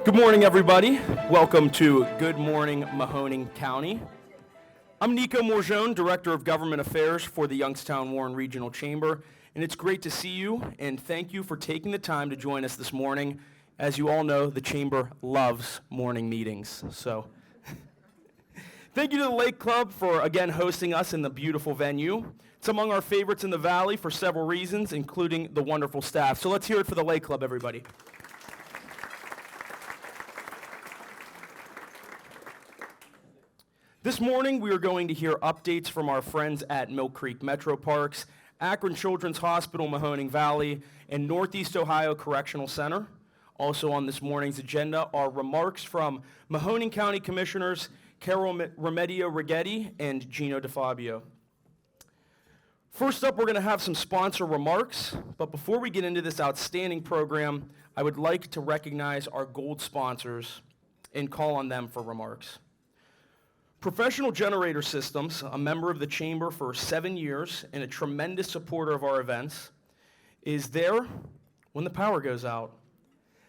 Good morning, everybody. Welcome to Good Morning Mahoning County. I'm Nico Morgione, Director of Government Affairs for the Youngstown-Warren Regional Chamber, and it's great to see you, and thank you for taking the time to join us this morning. As you all know, the Chamber loves morning meetings, so thank you to the Lake Club for, again, hosting us in the beautiful venue. It's among our favorites in the Valley for several reasons, including the wonderful staff. So let's hear it for the Lake Club, everybody. This morning, we are going to hear updates from our friends at Mill Creek Metro Parks, Akron Children's Hospital, Mahoning Valley, and Northeast Ohio Correctional Center. Also on this morning's agenda are remarks from Mahoning County Commissioners Carol Remedio Righetti and Gino DeFabio. First up, we're going to have some sponsor remarks, but before we get into this outstanding program, I would like to recognize our gold sponsors and call on them for remarks. Professional Generator Systems, a member of the Chamber for 7 years and a tremendous supporter of our events, is there when the power goes out.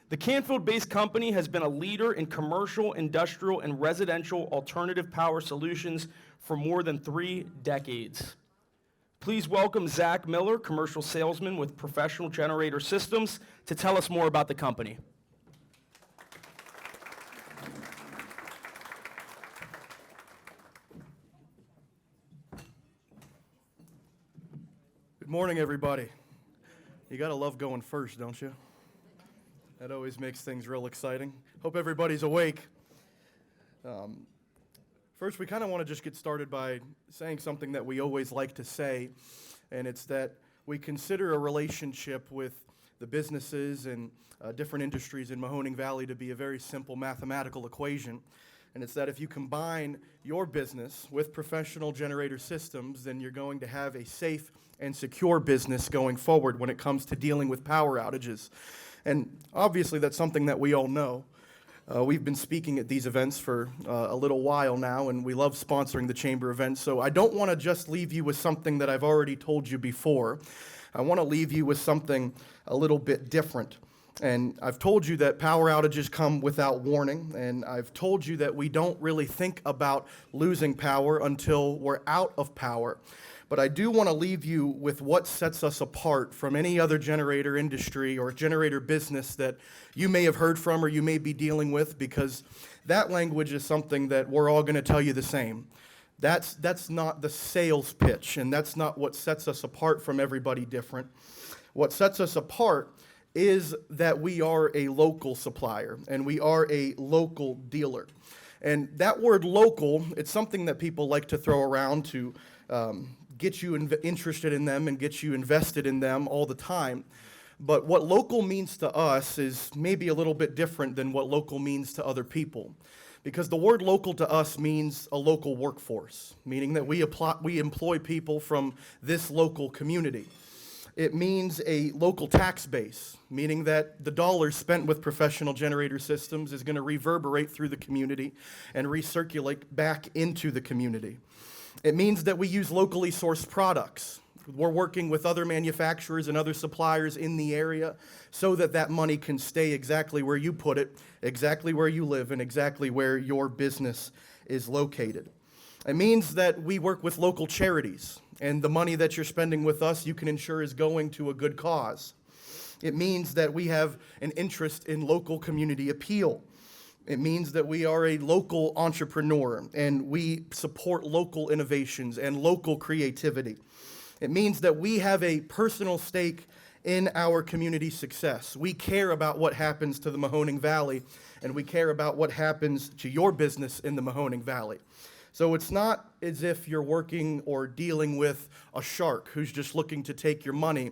The Canfield-based company has been a leader in commercial, industrial, and residential alternative power solutions for more than 3 decades. Please welcome Zach Miller, commercial salesman with Professional Generator Systems, to tell us more about the company. Good morning, everybody. You gotta love going first, don't you? That always makes things real exciting. Hope everybody's awake. First, we kind of want to just get started by saying something that we always like to say, and it's that we consider a relationship with the businesses and different industries in Mahoning Valley to be a very simple mathematical equation. And it's that if you combine your business with Professional Generator Systems, then you're going to have a safe and secure business going forward when it comes to dealing with power outages. And obviously that's something that we all know. We've been speaking at these events for a little while now, and we love sponsoring the Chamber events. So I don't want to just leave you with something that I've already told you before. I want to leave you with something a little bit different. And I've told you that power outages come without warning, and I've told you that we don't really think about losing power until we're out of power. But I do want to leave you with what sets us apart from any other generator industry or generator business that you may have heard from or you may be dealing with, because that language is something that we're all going to tell you the same. That's not the sales pitch, and that's not what sets us apart from everybody different. What sets us apart is that we are a local supplier and we are a local dealer. And that word local, it's something that people like to throw around to get you interested in them and get you invested in them all the time. But what local means to us is maybe a little bit different than what local means to other people. Because the word local to us means a local workforce, meaning that we employ people from this local community. It means a local tax base, meaning that the dollars spent with Professional Generator Systems is going to reverberate through the community and recirculate back into the community. It means that we use locally sourced products. We're working with other manufacturers and other suppliers in the area so that that money can stay exactly where you put it, exactly where you live, and exactly where your business is located. It means that we work with local charities, and the money that you're spending with us, you can ensure is going to a good cause. It means that we have an interest in local community appeal. It means that we are a local entrepreneur, and we support local innovations and local creativity. It means that we have a personal stake in our community success. We care about what happens to the Mahoning Valley, and we care about what happens to your business in the Mahoning Valley. So it's not as if you're working or dealing with a shark who's just looking to take your money.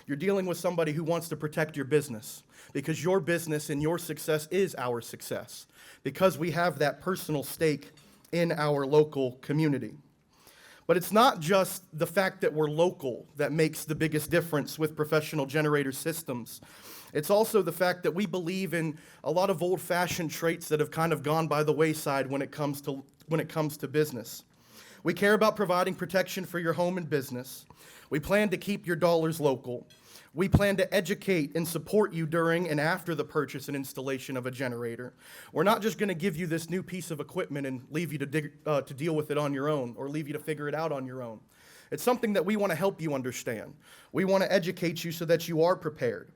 You're dealing with somebody who wants to protect your business, because your business and your success is our success, because we have that personal stake in our local community. But it's not just the fact that we're local that makes the biggest difference with Professional Generator Systems. It's also the fact that we believe in a lot of old-fashioned traits that have kind of gone by the wayside when it comes to business. We care about providing protection for your home and business. We plan to keep your dollars local. We plan to educate and support you during and after the purchase and installation of a generator. We're not just going to give you this new piece of equipment and leave you to deal with it on your own or leave you to figure it out on your own. It's something that we want to help you understand. We want to educate you so that you are prepared.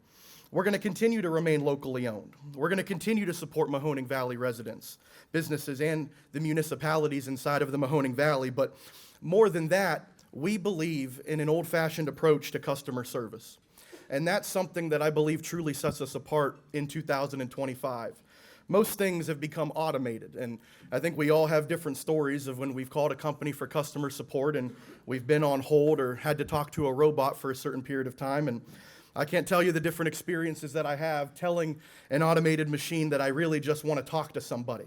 We're going to continue to remain locally owned. We're going to continue to support Mahoning Valley residents, businesses, and the municipalities inside of the Mahoning Valley. But more than that, we believe in an old-fashioned approach to customer service. And that's something that I believe truly sets us apart in 2025. Most things have become automated, and I think we all have different stories of when we've called a company for customer support and we've been on hold or had to talk to a robot for a certain period of time. And I can't tell you the different experiences that I have telling an automated machine that I really just want to talk to somebody.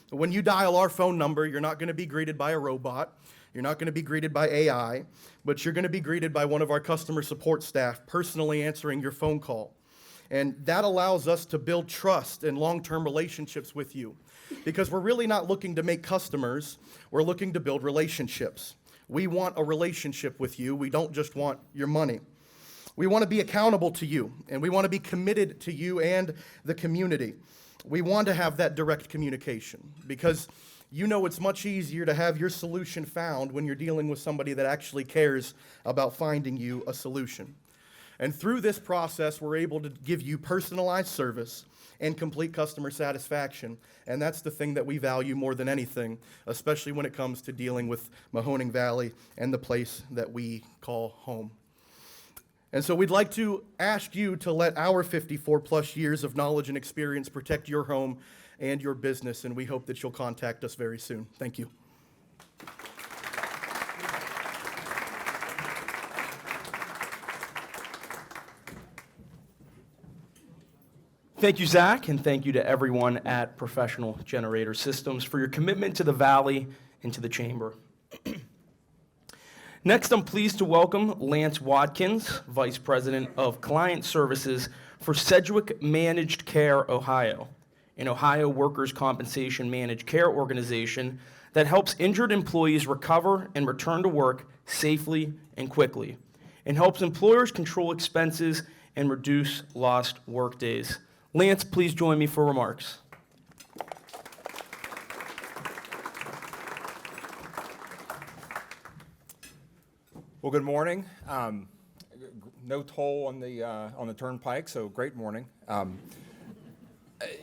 When you dial our phone number, you're not going to be greeted by a robot. You're not going to be greeted by AI, but you're going to be greeted by one of our customer support staff personally answering your phone call. And that allows us to build trust and long-term relationships with you because we're really not looking to make customers. We're looking to build relationships. We want a relationship with you. We don't just want your money. We want to be accountable to you, and we want to be committed to you and the community. We want to have that direct communication because you know it's much easier to have your solution found when you're dealing with somebody that actually cares about finding you a solution. And through this process, we're able to give you personalized service and complete customer satisfaction. And that's the thing that we value more than anything, especially when it comes to dealing with Mahoning Valley and the place that we call home. And so we'd like to ask you to let our 54-plus years of knowledge and experience protect your home and your business, and we hope that you'll contact us very soon. Thank you. Thank you, Zach, and thank you to everyone at Professional Generator Systems for your commitment to the Valley and to the Chamber. Next, I'm pleased to welcome Lance Watkins, Vice President of Client Services for Sedgwick Managed Care, Ohio, an Ohio workers' compensation managed care organization that helps injured employees recover and return to work safely and quickly, and helps employers control expenses and reduce lost workdays. Lance, please join me for remarks. Well, good morning. No toll on the turnpike, so great morning.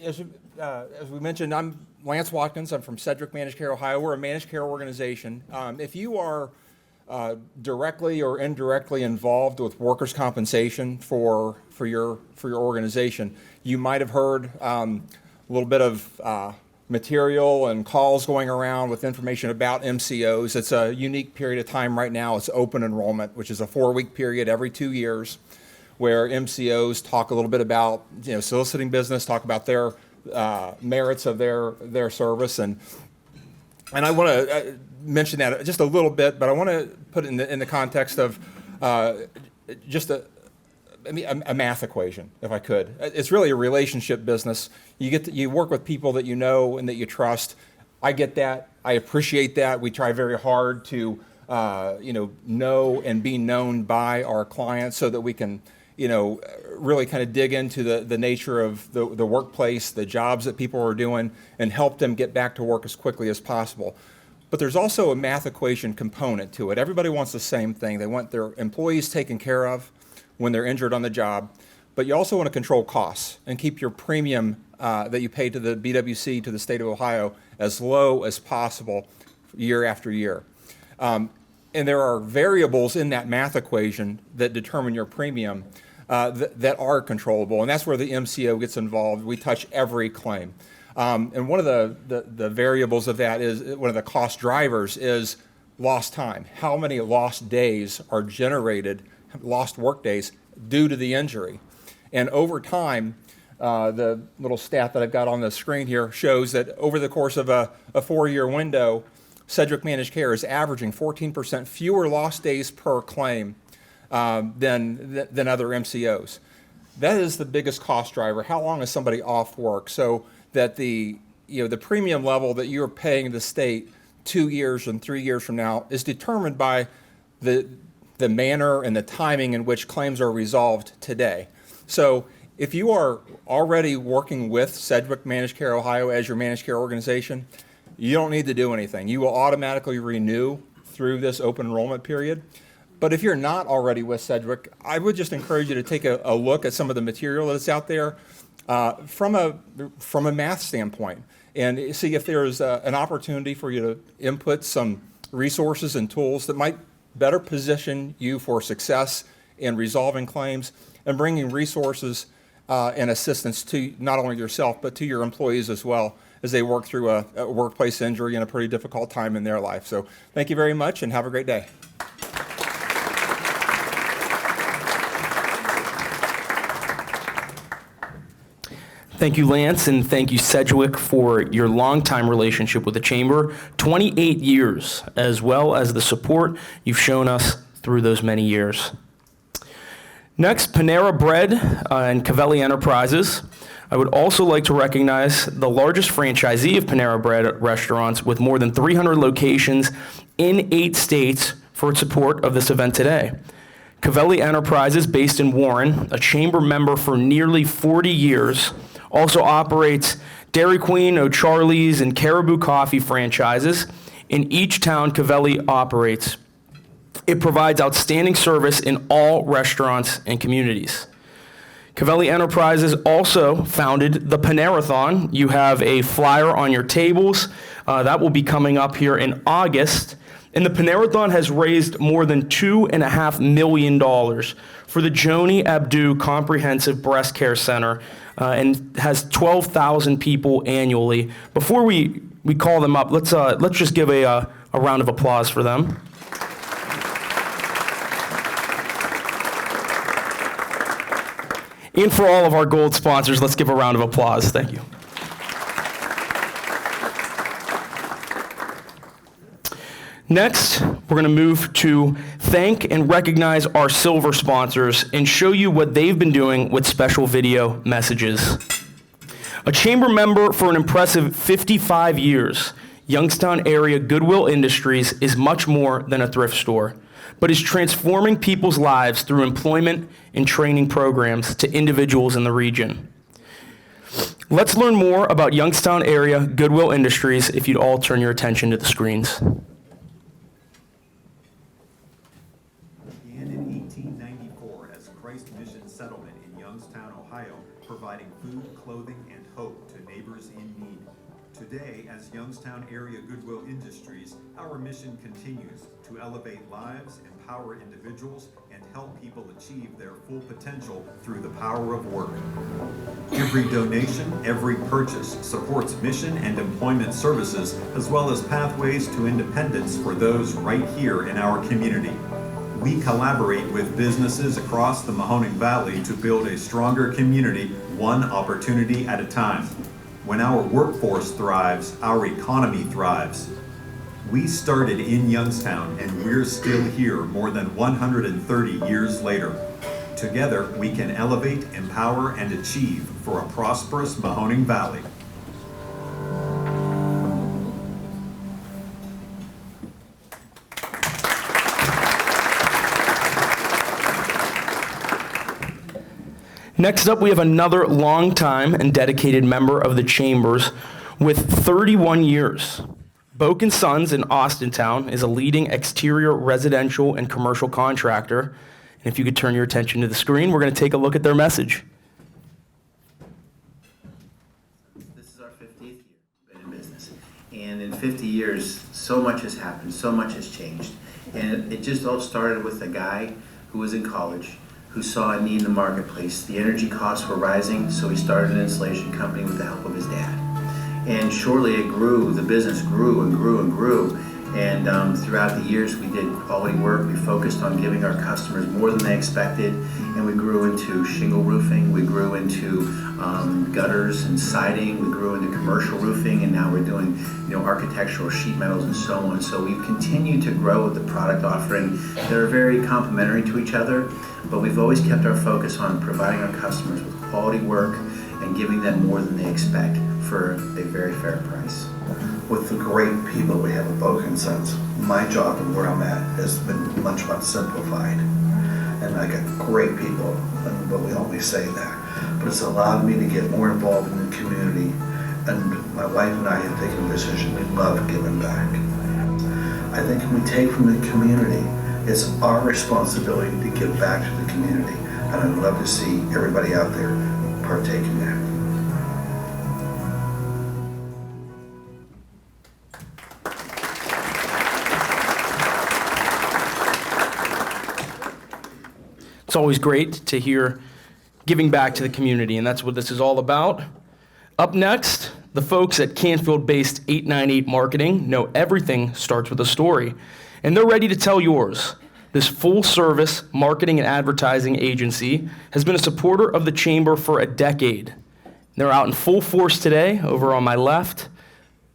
As we mentioned, I'm Lance Watkins. I'm from Sedgwick Managed Care, Ohio. We're a managed care organization. If you are directly or indirectly involved with workers' compensation for your organization, you might have heard a little bit of material and calls going around with information about MCOs. It's a unique period of time right now. It's open enrollment, which is a 4-week period every 2 years, where MCOs talk a little bit about soliciting business, talk about their merits of their service, and I want to mention that just a little bit, but I want to put it in the context of just a math equation, if I could. It's really a relationship business. You work with people that you know and that you trust. I get that. I appreciate that. We try very hard to know and be known by our clients so that we can really kind of dig into the nature of the workplace, the jobs that people are doing, and help them get back to work as quickly as possible. But there's also a math equation component to it. Everybody wants the same thing. They want their employees taken care of when they're injured on the job, but you also want to control costs and keep your premium that you pay to the BWC, to the state of Ohio, as low as possible year after year. And there are variables in that math equation that determine your premium that are controllable, and that's where the MCO gets involved. We touch every claim. And one of the variables of that is, one of the cost drivers is lost time. How many lost days are generated, lost work days, due to the injury? And over time, the little stat that I've got on the screen here shows that over the course of a 4-year window, Sedgwick Managed Care is averaging 14% fewer lost days per claim than other MCOs. That is the biggest cost driver. How long is somebody off work? So that the premium level that you're paying the state 2 years and 3 years from now is determined by the the manner and the timing in which claims are resolved today. So if you are already working with Sedgwick Managed Care Ohio as your managed care organization, you don't need to do anything. You will automatically renew through this open enrollment period. But if you're not already with Sedgwick, I would just encourage you to take a look at some of the material that's out there from a math standpoint and see if there's an opportunity for you to input some resources and tools that might better position you for success in resolving claims and bringing resources and assistance to not only yourself but to your employees as well as they work through a workplace injury and a pretty difficult time in their life. So thank you very much and have a great day. Thank you, Lance, and thank you, Sedgwick, for your longtime relationship with the Chamber, 28 years, as well as the support you've shown us through those many years. Next, Panera Bread and Cavelli Enterprises. I would also like to recognize the largest franchisee of Panera Bread restaurants with more than 300 locations in 8 states for its support of this event today. Cavelli Enterprises, based in Warren, a Chamber member for nearly 40 years, also operates Dairy Queen, O'Charlie's, and Caribou Coffee franchises in each town Cavelli operates. It provides outstanding service in all restaurants and communities. Cavelli Enterprises also founded the Panerathon. You have a flyer on your tables. That will be coming up here in August. And the Panerathon has raised more than $2.5 million for the Joni Abdu Comprehensive Breast Care Center and has 12,000 people annually. Before we call them up, let's just give a round of applause for them. And for all of our gold sponsors, let's give a round of applause. Thank you. Next, we're going to move to thank and recognize our silver sponsors and show you what they've been doing with special video messages. A Chamber member for an impressive 55 years, Youngstown area Goodwill Industries is much more than a thrift store, but is transforming people's lives through employment and training programs to individuals in the region. Let's learn more about Youngstown area Goodwill Industries if you'd all turn your attention to the screens. Began in 1894 as Christ Mission Settlement in Youngstown, Ohio, providing food, clothing, and hope to neighbors in need. Today, as Youngstown area Goodwill Industries, our mission continues to elevate lives, empower individuals, and help people achieve their full potential through the power of work. Every donation, every purchase supports mission and employment services, as well as pathways to independence for those right here in our community. We collaborate with businesses across the Mahoning Valley to build a stronger community, one opportunity at a time. When our workforce thrives, our economy thrives. We started in Youngstown, and we're still here more than 130 years later. Together, we can elevate, empower, and achieve for a prosperous Mahoning Valley. Next up, we have another longtime and dedicated member of the Chambers with 31 years. Boak & Sons in Austintown is a leading exterior residential and commercial contractor. And if you could turn your attention to the screen, we're going to take a look at their message. This is our 50th year in business. And in 50 years, so much has happened, so much has changed. And it just all started with a guy who was in college, who saw a need in the marketplace. The energy costs were rising, so he started an insulation company with the help of his dad. And shortly it grew, the business grew and grew and grew. And throughout the years we did quality work. We focused on giving our customers more than they expected. And we grew into shingle roofing, we grew into gutters and siding, we grew into commercial roofing, and now we're doing architectural sheet metals and so on. So we've continued to grow with the product offering. They're very complementary to each other, but we've always kept our focus on providing our customers with quality work and giving them more than they expect for a very fair price. With the great people. We have a broken sense. My job and where I'm at has been much simplified. And I got great people, but we always say that. But it's allowed me to get more involved in the community. And my wife and I have taken a decision. We love giving back. I think we take from the community. It's our responsibility to give back to the community. And I'd love to see everybody out there partake in that. It's always great to hear giving back to the community, and that's what this is all about. Up next, the folks at Canfield-based 898 Marketing know everything starts with a story, and they're ready to tell yours. This full-service marketing and advertising agency has been a supporter of the Chamber for a decade. They're out in full force today, over on my left.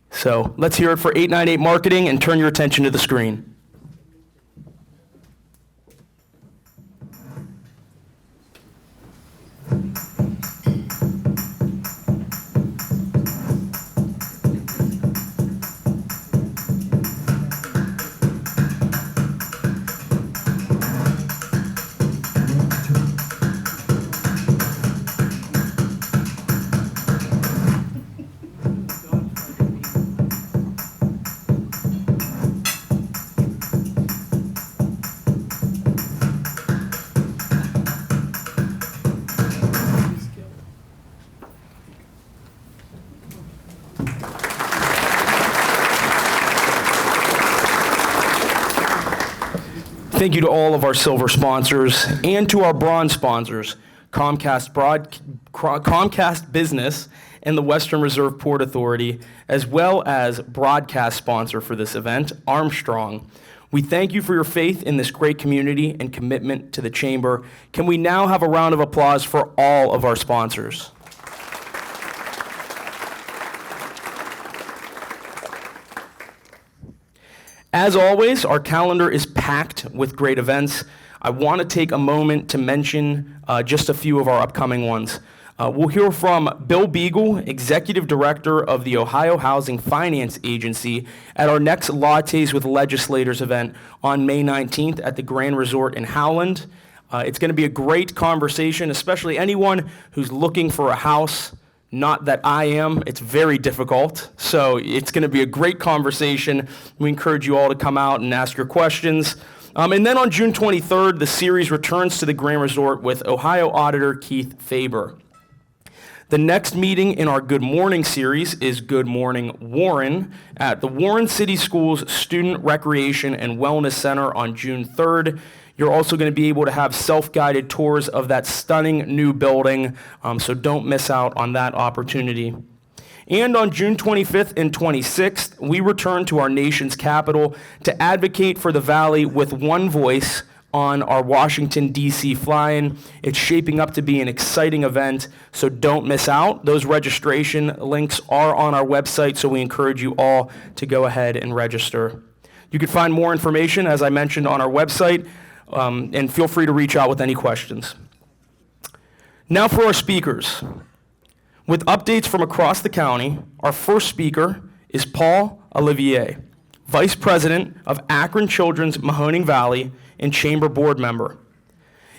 So let's hear it for 898 Marketing, and turn your attention to the screen. Thank you to all of our silver sponsors and to our bronze sponsors, Comcast Business and the Western Reserve Port Authority, as well as broadcast sponsor for this event, Armstrong. We thank you for your faith in this great community and commitment to the Chamber. Can we now have a round of applause for all of our sponsors? As always, our calendar is packed with great events. I want to take a moment to mention just a few of our upcoming ones. We'll hear from Bill Beagle, Executive Director of the Ohio Housing Finance Agency, at our next Lattes with Legislators event on May 19th at the Grand Resort in Howland. It's going to be a great conversation, especially anyone who's looking for a house. Not that I am, it's very difficult. So it's gonna be a great conversation. We encourage you all to come out and ask your questions. And then on June 23rd, the series returns to the Grand Resort with Ohio Auditor Keith Faber. The next meeting in our Good Morning series is Good Morning Warren at the Warren City Schools Student Recreation and Wellness Center on June 3rd. You're also going to be able to have self-guided tours of that stunning new building, so don't miss out on that opportunity. And on June 25th and 26th, we return to our nation's capital to advocate for the Valley with one voice on our Washington, D.C. fly-in. It's shaping up to be an exciting event, so don't miss out. Those registration links are on our website, so we encourage you all to go ahead and register. You can find more information, as I mentioned, on our website, and feel free to reach out with any questions. Now for our speakers. With updates from across the county, our first speaker is Paul Olivier, Vice President of Akron Children's Mahoning Valley and Chamber Board Member.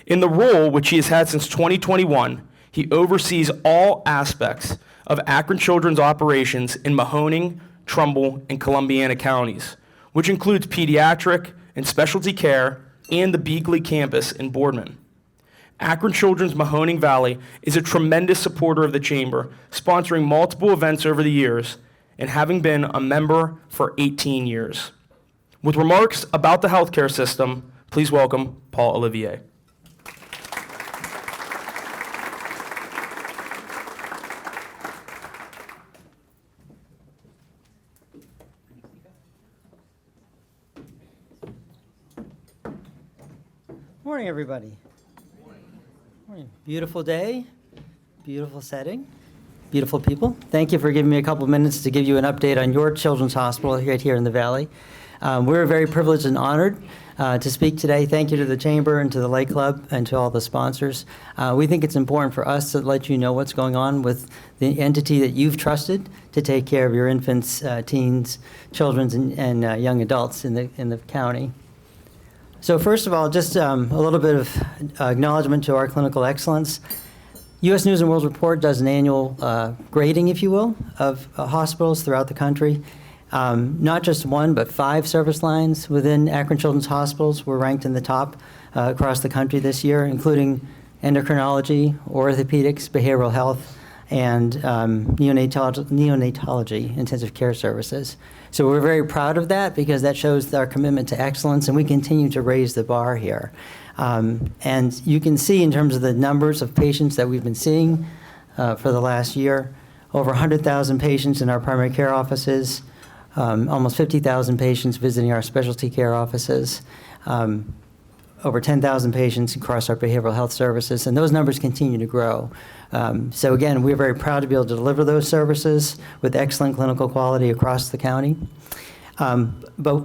In the role, which he has had since 2021, he oversees all aspects of Akron Children's operations in Mahoning, Trumbull, and Columbiana counties, which includes pediatric and specialty care and the Beagley campus in Boardman. Akron Children's Mahoning Valley is a tremendous supporter of the Chamber, sponsoring multiple events over the years and having been a member for 18 years. With remarks about the healthcare system, please welcome Paul Olivier. Morning, everybody. Morning. Beautiful day, beautiful setting, beautiful people. Thank you for giving me a couple minutes to give you an update on your children's hospital right here in the Valley. We're very privileged and honored to speak today. Thank you to the Chamber and to the Lake Club and to all the sponsors. We think it's important for us to let you know what's going on with the entity that you've trusted to take care of your infants, teens, children, and young adults in the county. So first of all, just a little bit of acknowledgement to our clinical excellence. U.S. News & World Report does an annual grading, if you will, of hospitals throughout the country. Not just one, but 5 service lines within Akron Children's Hospitals were ranked in the top across the country this year, including endocrinology, orthopedics, behavioral health, and neonatology, intensive care services. So we're very proud of that because that shows our commitment to excellence, and we continue to raise the bar here. And you can see in terms of the numbers of patients that we've been seeing for the last year, over 100,000 patients in our primary care offices, almost 50,000 patients visiting our specialty care offices, over 10,000 patients across our behavioral health services, and those numbers continue to grow. So again, we're very proud to be able to deliver those services with excellent clinical quality across the county. But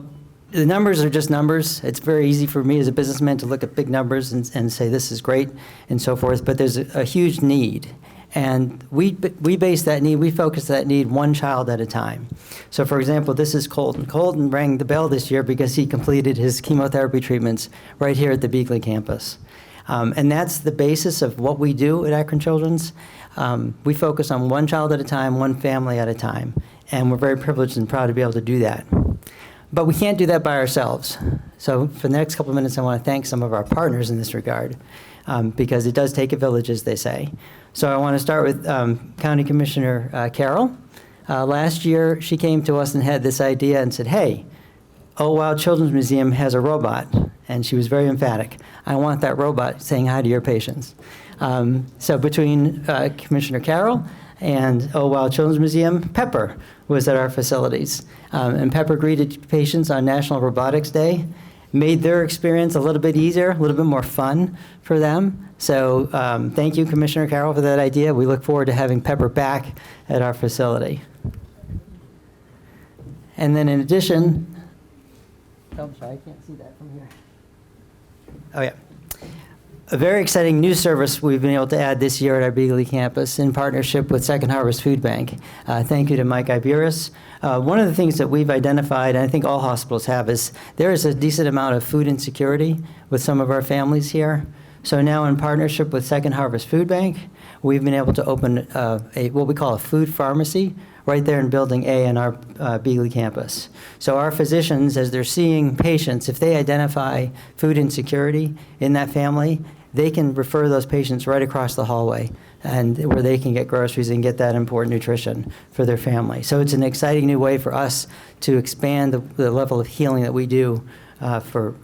the numbers are just numbers. It's very easy for me as a businessman to look at big numbers and say this is great and so forth, but there's a huge need. And we base that need, we focus that need one child at a time. So for example, this is Colton. Colton rang the bell this year because he completed his chemotherapy treatments right here at the Beagley campus. And that's the basis of what we do at Akron Children's. We focus on one child at a time, one family at a time. And we're very privileged and proud to be able to do that. But we can't do that by ourselves. So for the next couple of minutes, I want to thank some of our partners in this regard, because it does take a village, as they say. So I want to start with County Commissioner Carroll. Last year, she came to us and had this idea and said, hey, Oh Wow Children's Museum has a robot. And she was very emphatic. I want that robot saying hi to your patients. So between Commissioner Carroll and Oh Wow Children's Museum, Pepper was at our facilities. And Pepper greeted patients on National Robotics Day, made their experience a little bit easier, a little bit more fun for them. So thank you, Commissioner Carroll, for that idea. We look forward to having Pepper back at our facility. And then in addition, oh, sorry, I can't see that from here. Oh, yeah. A very exciting new service we've been able to add this year at our Beagley campus in partnership with Second Harvest Food Bank. Thank you to Mike Iberis. One of the things that we've identified, and I think all hospitals have, is there is a decent amount of food insecurity with some of our families here. So now in partnership with Second Harvest Food Bank, we've been able to open what we call a food pharmacy right there in Building A in our Beagley campus. So our physicians, as they're seeing patients, if they identify food insecurity in that family, they can refer those patients right across the hallway and where they can get groceries and get that important nutrition for their family. So it's an exciting new way for us to expand the level of healing that we do for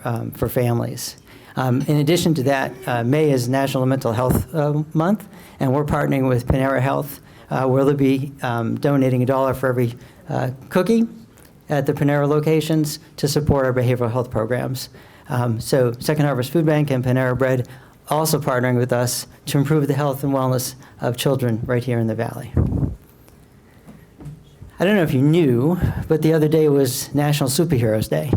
families. In addition to that, May is National Mental Health Month, and we're partnering with Panera Health, where they'll be donating $1 for every cookie at the Panera locations to support our behavioral health programs. So Second Harvest Food Bank and Panera Bread also partnering with us to improve the health and wellness of children right here in the Valley. I don't know if you knew, but the other day was National Superheroes Day.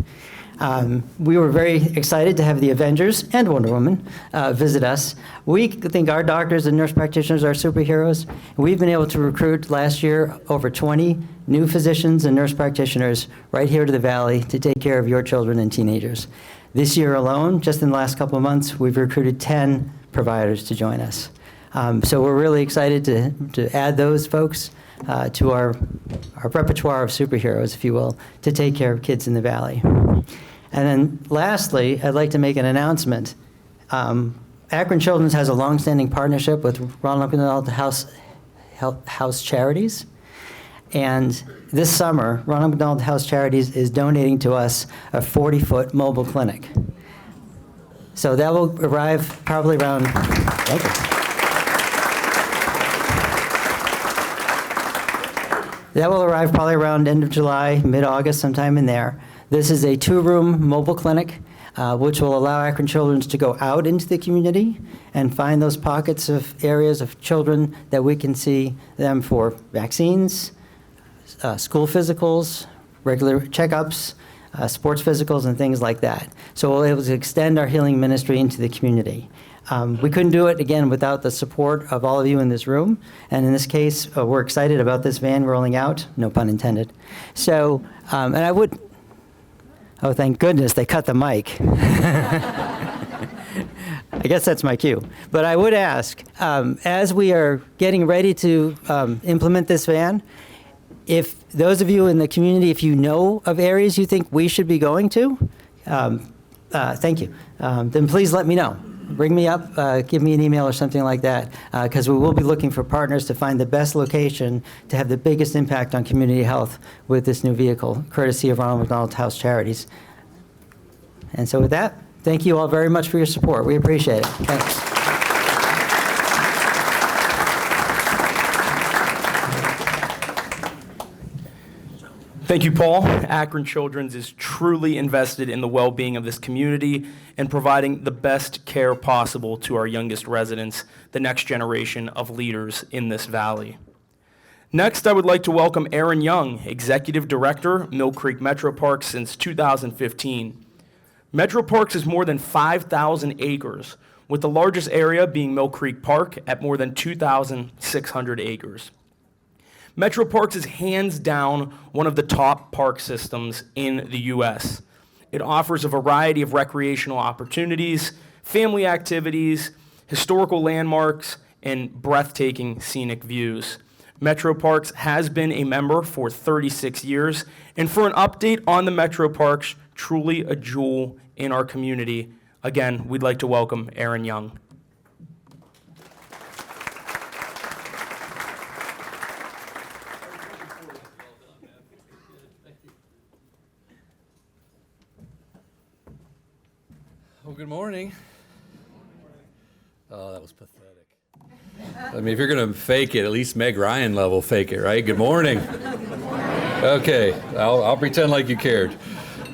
We were very excited to have the Avengers and Wonder Woman visit us. We think our doctors and nurse practitioners are superheroes. We've been able to recruit last year over 20 new physicians and nurse practitioners right here to the Valley to take care of your children and teenagers. This year alone, just in the last couple of months, we've recruited 10 providers to join us. So we're really excited to add those folks to our repertoire of superheroes, if you will, to take care of kids in the Valley. And then lastly, I'd like to make an announcement. Akron Children's has a longstanding partnership with Ronald McDonald House Charities. And this summer, Ronald McDonald House Charities is donating to us a 40-foot mobile clinic. So that will arrive probably around, thank you. That will arrive probably around end of July, mid-August, sometime in there. This is a 2-room mobile clinic, which will allow Akron Children's to go out into the community and find those pockets of areas of children that we can see them for vaccines, school physicals, regular checkups, sports physicals and things like that. So we're able to extend our healing ministry into the community. We couldn't do it, again, without the support of all of you in this room. And in this case, we're excited about this van rolling out, no pun intended. So, and I would, oh, thank goodness they cut the mic. I guess that's my cue. But I would ask, as we are getting ready to implement this van, if those of you in the community, if you know of areas you think we should be going to, thank you, then please let me know. Bring me up, give me an email or something like that, because we will be looking for partners to find the best location to have the biggest impact on community health with this new vehicle, courtesy of Ronald McDonald House Charities. And so with that, thank you all very much for your support. We appreciate it. Thanks. Thank you, Paul. Akron Children's is truly invested in the well-being of this community and providing the best care possible to our youngest residents, the next generation of leaders in this valley. Next, I would like to welcome Aaron Young, Executive Director, Mill Creek Metro Parks since 2015. Metro Parks is more than 5,000 acres, with the largest area being Mill Creek Park at more than 2,600 acres. Metro Parks is hands down one of the top park systems in the U.S. It offers a variety of recreational opportunities, family activities, historical landmarks, and breathtaking scenic views. Metro Parks has been a member for 36 years, and for an update on the Metro Parks, truly a jewel in our community, again, we'd like to welcome Aaron Young. Well, good morning. Oh, that was pathetic. I mean, if you're going to fake it, at least Meg Ryan level fake it, right? Good morning. Okay, I'll pretend like you cared.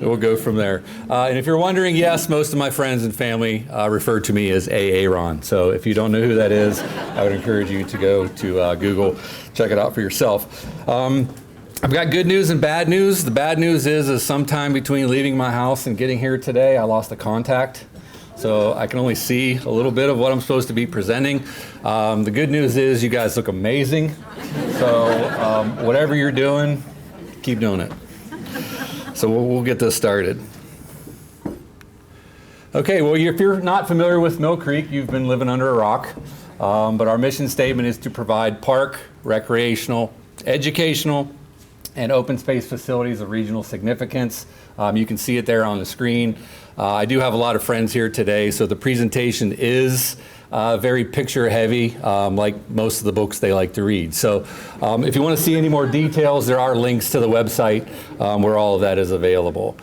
We'll go from there. And if you're wondering, yes, most of my friends and family refer to me as Aaron. So if you don't know who that is, I would encourage you to go to Google, check it out for yourself. I've got good news and bad news. The bad news is sometime between leaving my house and getting here today, I lost a contact. So I can only see a little bit of what I'm supposed to be presenting. The good news is you guys look amazing. So whatever you're doing, keep doing it. So we'll get this started. Okay, well, if you're not familiar with Mill Creek, you've been living under a rock. But our mission statement is to provide park, recreational, educational, and open space facilities of regional significance. You can see it there on the screen. I do have a lot of friends here today, so the presentation is very picture heavy, like most of the books they like to read. So if you want to see any more details, there are links to the website where all of that is available.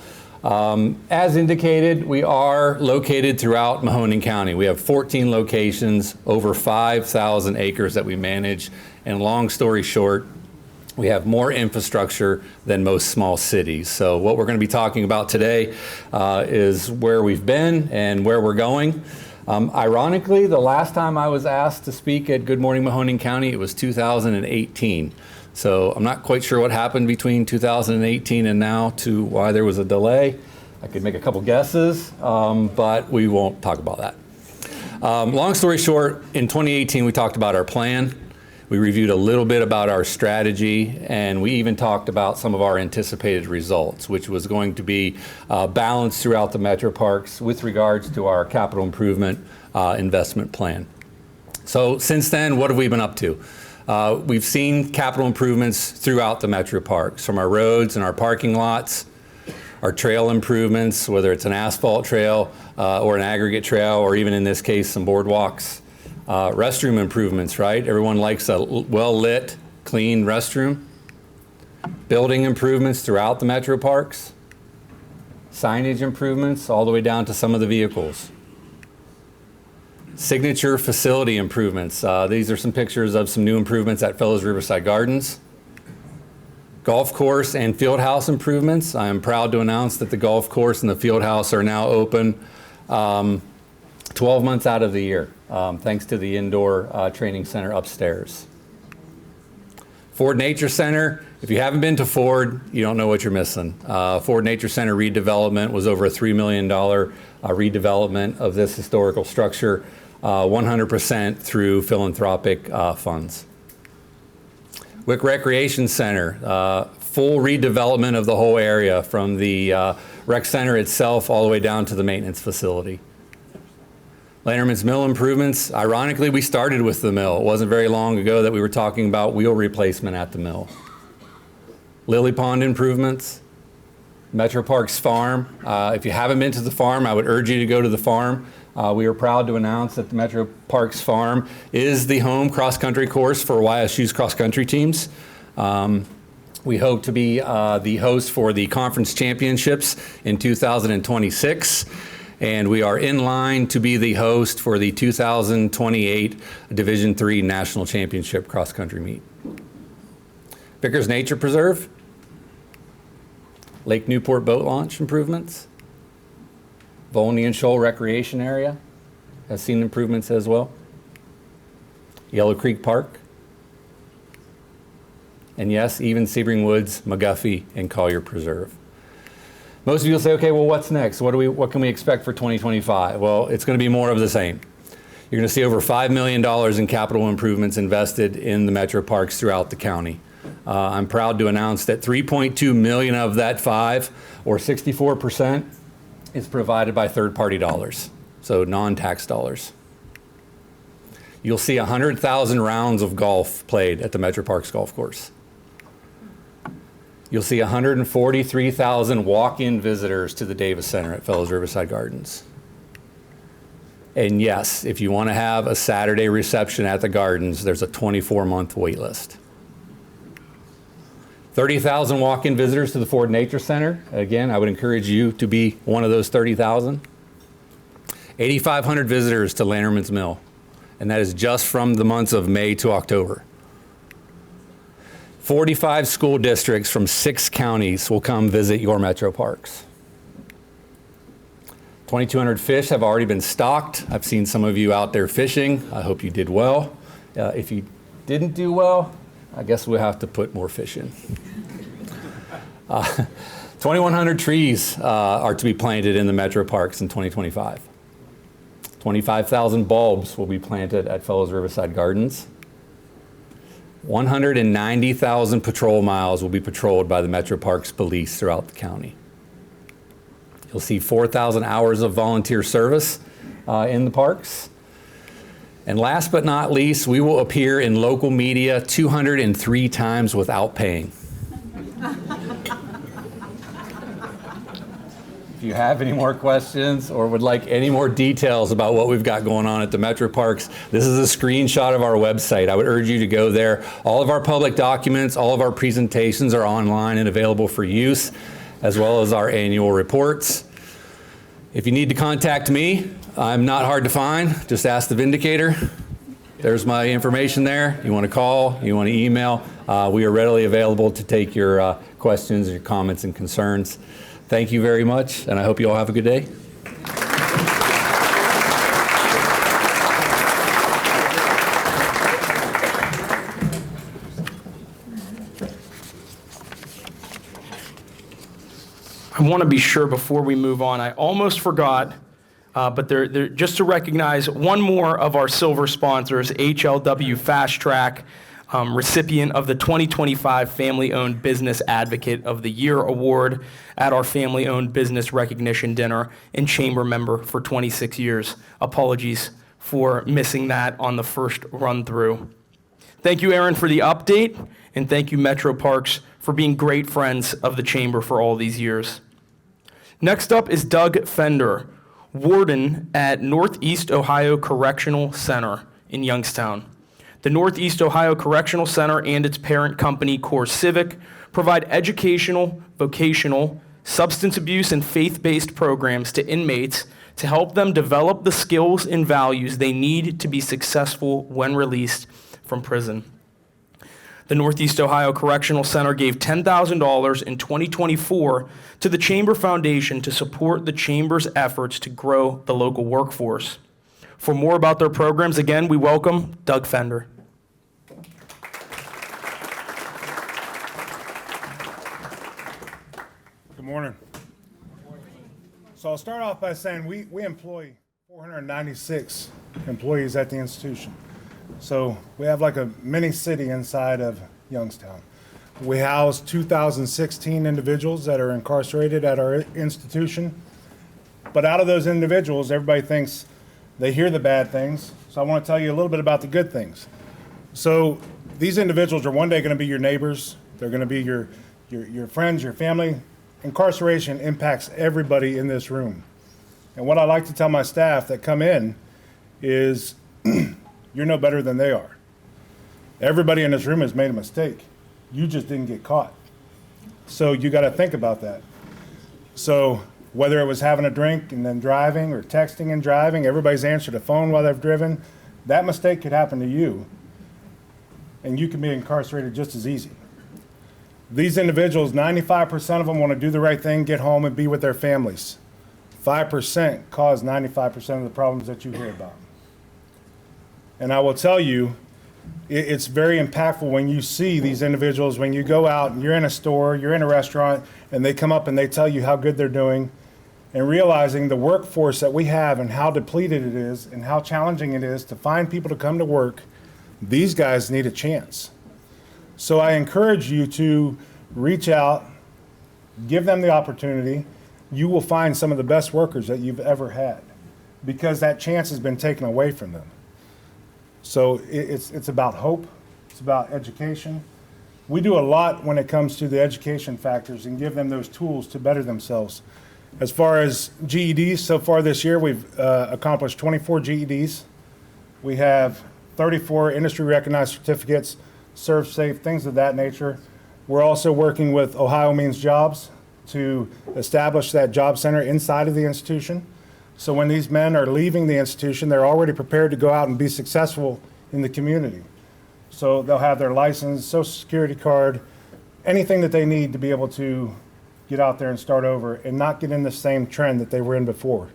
As indicated, we are located throughout Mahoning County. We have 14 locations, over 5,000 acres that we manage, and long story short, we have more infrastructure than most small cities. So what we're going to be talking about today is where we've been and where we're going. Ironically, the last time I was asked to speak at Good Morning Mahoning County, it was 2018. So I'm not quite sure what happened between 2018 and now to why there was a delay. I could make a couple guesses, but we won't talk about that. Long story short, in 2018, we talked about our plan. We reviewed a little bit about our strategy, and we even talked about some of our anticipated results, which was going to be balanced throughout the metro parks with regards to our capital improvement investment plan. So since then, what have we been up to? We've seen capital improvements throughout the metro parks, from our roads and our parking lots, our trail improvements, whether it's an asphalt trail or an aggregate trail, or even in this case, some boardwalks. Restroom improvements, right? Everyone likes a well-lit, clean restroom. Building improvements throughout the metro parks. Signage improvements all the way down to some of the vehicles. Signature facility improvements. These are some pictures of some new improvements at Fellows Riverside Gardens. Golf course and field house improvements. I am proud to announce that the golf course and the field house are now open 12 months out of the year. Thanks to the indoor training center upstairs. Ford Nature Center, If you haven't been to Ford, you don't know what you're missing. Ford Nature Center redevelopment was over a $3 million redevelopment of this historical structure, 100% through philanthropic funds. Wick Recreation Center, full redevelopment of the whole area from the rec center itself all the way down to the maintenance facility. Lanterman's Mill improvements, ironically, we started with the mill. It wasn't very long ago that we were talking about wheel replacement at the mill. Lily Pond improvements, Metro Parks Farm. If you haven't been to the farm, I would urge you to go to the farm. We are proud to announce that the Metro Parks Farm is the home cross-country course for YSU's cross-country teams. We hope to be the host for the conference championships in 2026, and we are in line to be the host for the 2028 Division III National Championship cross-country meet. Vickers Nature Preserve, Lake Newport boat launch improvements, Volney and Shoal Recreation Area has seen improvements as well, Yellow Creek Park, and yes, even Sebring Woods, McGuffey, and Collier Preserve. Most of you will say, okay, well, what's next? What can we expect for 2025? Well, it's going to be more of the same. You're going to see over $5 million in capital improvements invested in the Metro Parks throughout the county. I'm proud to announce that 3.2 million of that 5, or 64%, is provided by third-party dollars, so non-tax dollars. You'll see 100,000 rounds of golf played at the Metro Parks Golf Course. You'll see 143,000 walk-in visitors to the Davis Center at Fellows Riverside Gardens. And yes, if you want to have a Saturday reception at the Gardens, there's a 24-month wait list. 30,000 walk-in visitors to the Ford Nature Center. Again, I would encourage you to be one of those 30,000. 8,500 visitors to Lanterman's Mill, and that is just from the months of May to October. 45 school districts from 6 counties will come visit your Metro Parks. 2,200 fish have already been stocked. I've seen some of you out there fishing. I hope you did well. If you didn't do well, I guess we'll have to put more fish in. 2,100 trees are to be planted in the Metro Parks in 2025. 25,000 bulbs will be planted at Fellows Riverside Gardens. 190,000 patrol miles will be patrolled by the Metro Parks Police throughout the county. You'll see 4,000 hours of volunteer service in the parks. And last but not least, we will appear in local media 203 times without paying. If you have any more questions or would like any more details about what we've got going on at the Metro Parks, this is a screenshot of our website. I would urge you to go there. All of our public documents, all of our presentations are online and available for use, as well as our annual reports. If you need to contact me, I'm not hard to find. Just ask the Vindicator. There's my information there. You want to call, you want to email. We are readily available to take your questions, your comments, and concerns. Thank you very much, and I hope you all have a good day. I want to be sure before we move on, I almost forgot, but just to recognize one more of our silver sponsors, HLW Fast Track, recipient of the 2025 Family-Owned Business Advocate of the Year Award at our Family-Owned Business Recognition Dinner, and chamber member for 26 years. Apologies for missing that on the first run-through. Thank you, Aaron, for the update, and thank you, Metro Parks, for being great friends of the chamber for all these years. Next up is Doug Fender, warden at Northeast Ohio Correctional Center in Youngstown. The Northeast Ohio Correctional Center and its parent company, Core Civic, provide educational, vocational, substance abuse, and faith-based programs to inmates to help them develop the skills and values they need to be successful when released from prison. The Northeast Ohio Correctional Center gave $10,000 in 2024 to the Chamber Foundation to support the Chamber's efforts to grow the local workforce. For more about their programs, again, we welcome Doug Fender. Good morning. So I'll start off by saying we employ 496 employees at the institution. So we have like a mini city inside of Youngstown. We house 2,016 individuals that are incarcerated at our institution. But out of those individuals, everybody thinks they hear the bad things. So I want to tell you a little bit about the good things. So these individuals are one day going to be your neighbors. They're going to be your friends, your family. Incarceration impacts everybody in this room. And what I like to tell my staff that come in is you're no better than they are. Everybody in this room has made a mistake. You just didn't get caught. So you got to think about that. So whether it was having a drink and then driving or texting and driving, everybody's answered the phone while they've driven, that mistake could happen to you. And you can be incarcerated just as easy. These individuals, 95% of them want to do the right thing, get home and be with their families. 5% cause 95% of the problems that you hear about. And I will tell you, it's very impactful when you see these individuals, when you go out and you're in a store, you're in a restaurant, and they come up and they tell you how good they're doing, and realizing the workforce that we have and how depleted it is and how challenging it is to find people to come to work, these guys need a chance. So I encourage you to reach out, give them the opportunity. You will find some of the best workers that you've ever had because that chance has been taken away from them. So it's about hope, it's about education. We do a lot when it comes to the education factors and give them those tools to better themselves. As far as GEDs, so far this year we've accomplished 24 GEDs. We have 34 industry recognized certificates, Serve Safe, things of that nature. We're also working with Ohio Means Jobs to establish that job center inside of the institution. So when these men are leaving the institution, they're already prepared to go out and be successful in the community. So they'll have their license, social security card, anything that they need to be able to get out there and start over and not get in the same trend that they were in before.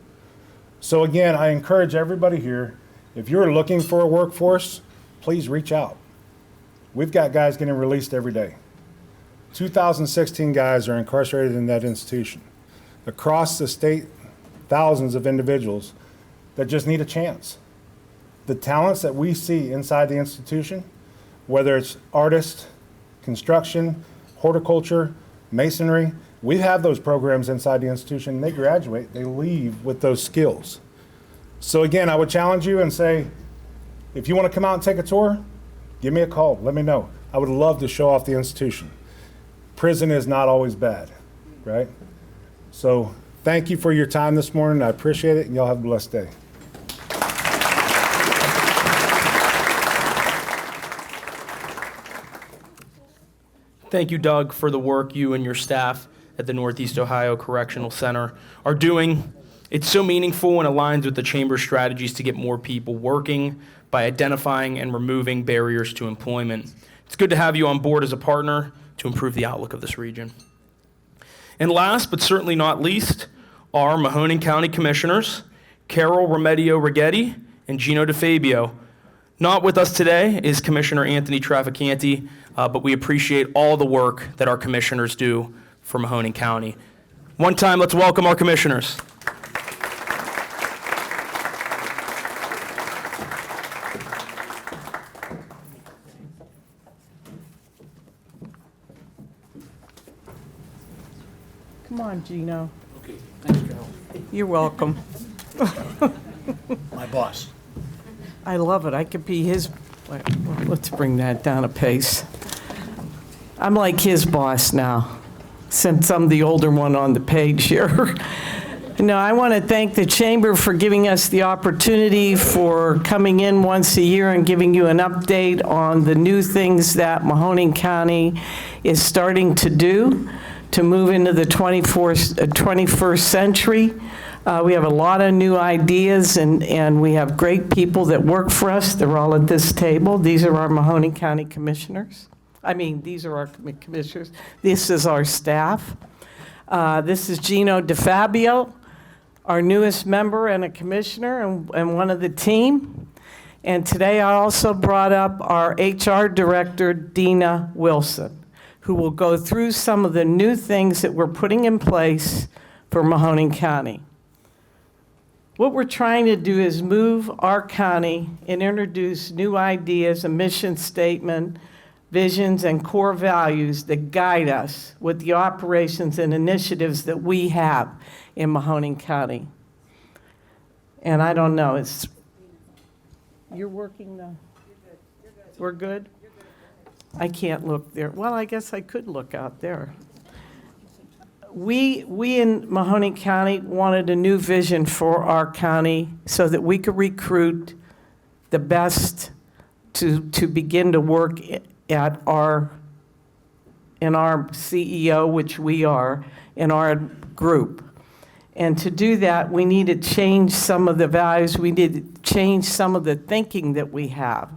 So again, I encourage everybody here, if you're looking for a workforce, please reach out. We've got guys getting released every day. 2,016 guys are incarcerated in that institution. Across the state, thousands of individuals that just need a chance. The talents that we see inside the institution, whether it's artists, construction, horticulture, masonry, we have those programs inside the institution. They graduate, they leave with those skills. So again, I would challenge you and say, if you want to come out and take a tour, give me a call, let me know. I would love to show off the institution. Prison is not always bad, right? So thank you for your time this morning. I appreciate it, and y'all have a blessed day. Thank you, Doug, for the work you and your staff at the Northeast Ohio Correctional Center are doing. It's so meaningful and aligns with the Chamber's strategies to get more people working by identifying and removing barriers to employment. It's good to have you on board as a partner to improve the outlook of this region. And last but certainly not least, our Mahoning County Commissioners, Carol Remedio Righetti and Gino DeFabio. Not with us today is Commissioner Anthony Trafficanti, but we appreciate all the work that our commissioners do for Mahoning County. One time, let's welcome our commissioners. Come on, Gino. Okay, thanks, Carol. You're welcome. My boss. I love it. I could be his. Let's bring that down a pace. I'm like his boss now, since I'm the older one on the page here. No, I want to thank the Chamber for giving us the opportunity for coming in once a year and giving you an update on the new things that Mahoning County is starting to do to move into the 21st century. We have a lot of new ideas, and we have great people that work for us. They're all at this table. These are our Mahoning County commissioners. These are our commissioners. This is our staff. This is Gino DeFabio, our newest member and a commissioner and one of the team. And today I also brought up our HR director, Dina Wilson, who will go through some of the new things that we're putting in place for Mahoning County. What we're trying to do is move our county and introduce new ideas, a mission statement, visions, and core values that guide us with the operations and initiatives that we have in Mahoning County. And I don't know, you're working now? We're good? I can't look there. Well, I guess I could look out there. We in Mahoning County wanted a new vision for our county so that we could recruit the best to begin to work in our CEO, which we are, in our group. And to do that, we need to change some of the values. We need to change some of the thinking that we have.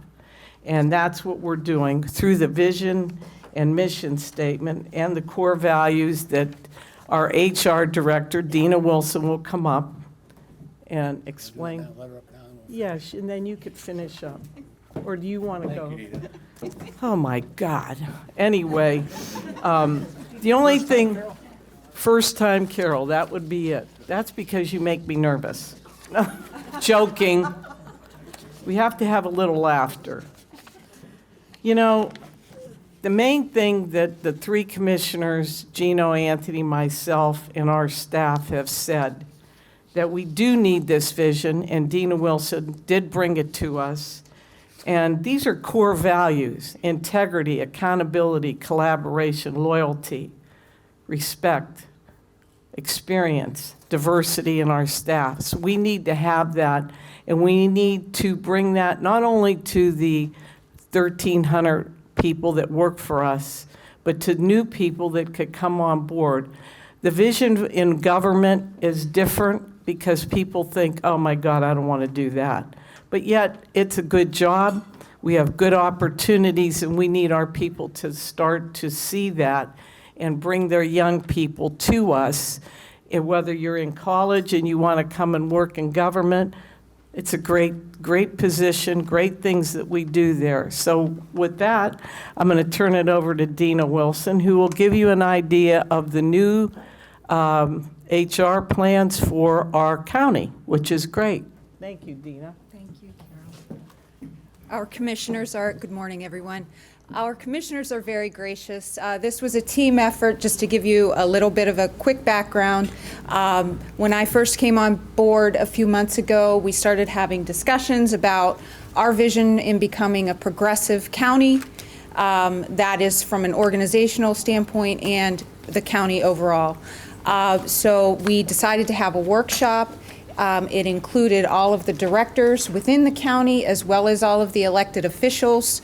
And that's what we're doing through the vision and mission statement and the core values that our HR director, Dina Wilson, will come up and explain. Yes, and then you could finish up. Or do you want to go? Oh, my God. Anyway, the only thing, first time Carol, that would be it. That's because you make me nervous. Joking. We have to have a little laughter. You know, the main thing that the three commissioners, Gino, Anthony, myself, and our staff have said, that we do need this vision, and Dina Wilson did bring it to us. And these are core values: integrity, accountability, collaboration, loyalty, respect, experience, diversity in our staff. So we need to have that, and we need to bring that not only to the 1,300 people that work for us, but to new people that could come on board. The vision in government is different because people think, oh my God, I don't want to do that. But yet, it's a good job. We have good opportunities, and we need our people to start to see that and bring their young people to us. And whether you're in college and you want to come and work in government, it's a great position, great things that we do there. So with that, I'm going to turn it over to Dina Wilson, who will give you an idea of the new HR plans for our county, which is great. Thank you, Dina. Thank you, Carol. Our commissioners are, good morning, everyone. Our commissioners are very gracious. This was a team effort, just to give you a little bit of a quick background. When I first came on board a few months ago, we started having discussions about our vision in becoming a progressive county. That is from an organizational standpoint and the county overall. So we decided to have a workshop. It included all of the directors within the county as well as all of the elected officials.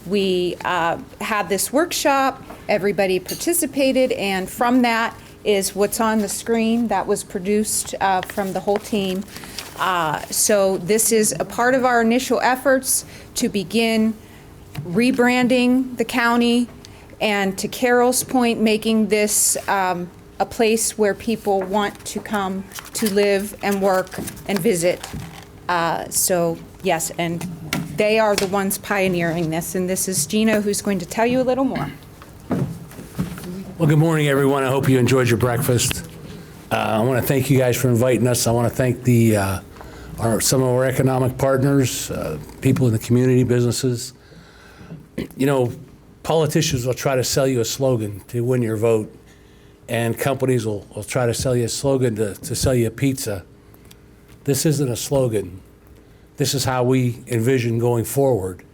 We had this workshop, everybody participated, and from that is what's on the screen that was produced from the whole team. So this is a part of our initial efforts to begin rebranding the county, and to Carol's point, making this a place where people want to come to live and work and visit. So yes, and they are the ones pioneering this, and this is Gino who's going to tell you a little more. Well, good morning, everyone. I hope you enjoyed your breakfast. I want to thank you guys for inviting us. I want to thank some of our economic partners, people in the community, businesses. You know, politicians will try to sell you a slogan to win your vote, and companies will try to sell you a slogan to sell you a pizza. This isn't a slogan. This is how we envision going forward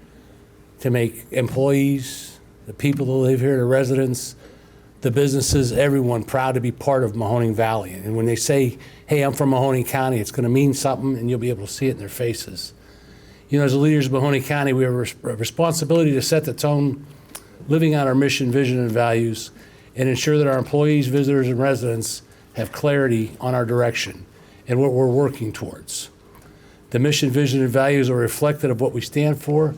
to make employees, the people that live here, the residents, the businesses, everyone proud to be part of Mahoning Valley. And when they say, hey, I'm from Mahoning County, it's going to mean something, and you'll be able to see it in their faces. You know, as the leaders of Mahoning County, we have a responsibility to set the tone, living out our mission, vision, and values, and ensure that our employees, visitors, and residents have clarity on our direction and what we're working towards. The mission, vision, and values are reflective of what we stand for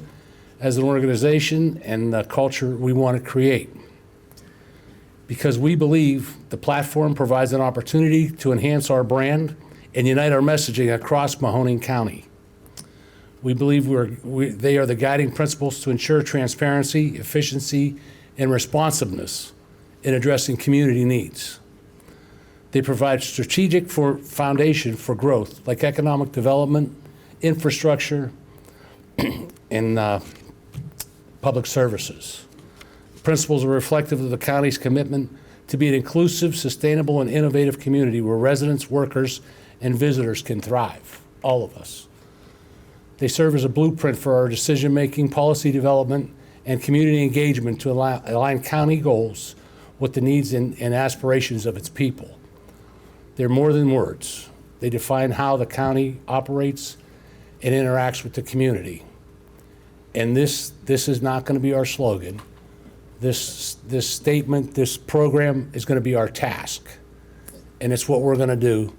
as an organization and the culture we want to create. Because we believe the platform provides an opportunity to enhance our brand and unite our messaging across Mahoning County. We believe they are the guiding principles to ensure transparency, efficiency, and responsiveness in addressing community needs. They provide strategic foundation for growth, like economic development, infrastructure, and public services. Principles are reflective of the county's commitment to be an inclusive, sustainable, and innovative community where residents, workers, and visitors can thrive, all of us. They serve as a blueprint for our decision-making, policy development, and community engagement to align county goals with the needs and aspirations of its people. They're more than words. They define how the county operates and interacts with the community. And this is not going to be our slogan. This statement, this program is going to be our task. And it's what we're going to do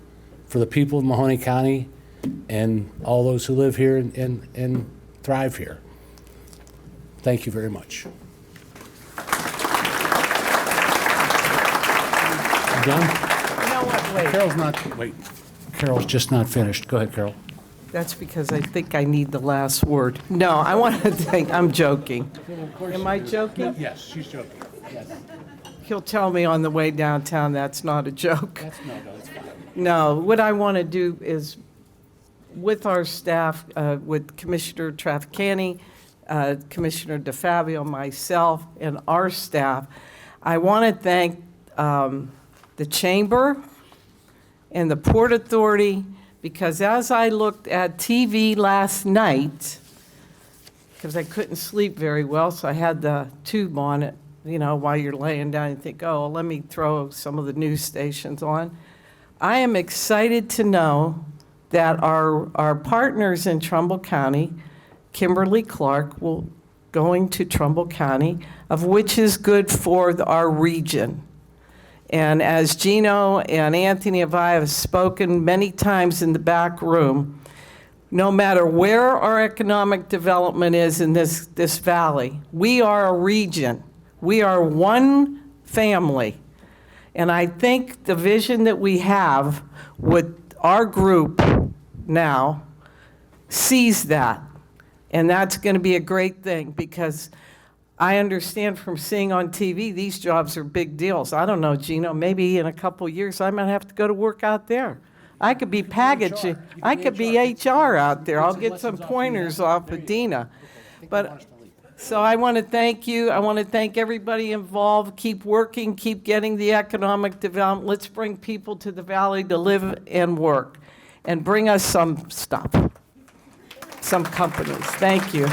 for the people of Mahoning County and all those who live here and thrive here. Thank you very much. Done? You know what, wait. Carol's just not finished. Go ahead, Carol. That's because I think I need the last word. No, I want to thank, I'm joking. Am I joking? Yes, she's joking. Yes. He'll tell me on the way downtown that's not a joke. That's fine. No, what I want to do is, with our staff, with Commissioner Trafficani, Commissioner DeFabio, myself, and our staff, I want to thank the Chamber and the Port Authority, because as I looked at TV last night, because I couldn't sleep very well, so I had the tube on it, you know, while you're laying down, you think, oh, let me throw some of the news stations on. I am excited to know that our partners in Trumbull County, Kimberly Clark, will going to Trumbull County, of which is good for our region. And as Gino and Anthony and I have spoken many times in the back room, no matter where our economic development is in this valley, we are a region. We are one family. And I think the vision that we have with our group now sees that. And that's going to be a great thing, because I understand from seeing on TV, these jobs are big deals. I don't know, Gino, maybe in a couple years I might have to go to work out there. I could be packaging. I could be HR out there. I'll get some pointers off of Dina. But so I want to thank you. I want to thank everybody involved. Keep working, keep getting the economic development. Let's bring people to the valley to live and work, and bring us some stuff, some companies. Thank you.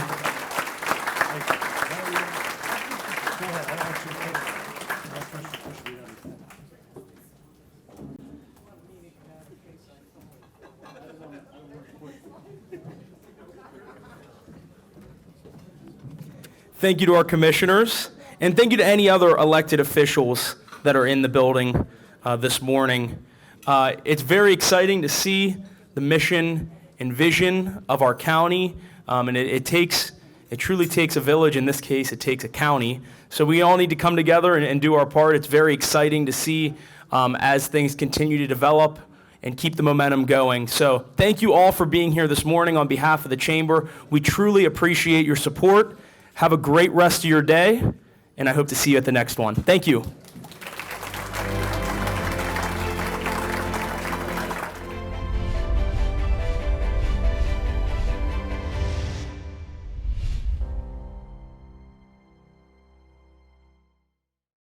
Thank you to our commissioners, and thank you to any other elected officials that are in the building this morning. It's very exciting to see the mission and vision of our county, and it truly takes a village. In this case, it takes a county. So we all need to come together and do our part. It's very exciting to see as things continue to develop and keep the momentum going. So thank you all for being here this morning on behalf of the Chamber. We truly appreciate your support. Have a great rest of your day, and I hope to see you at the next one. Thank you.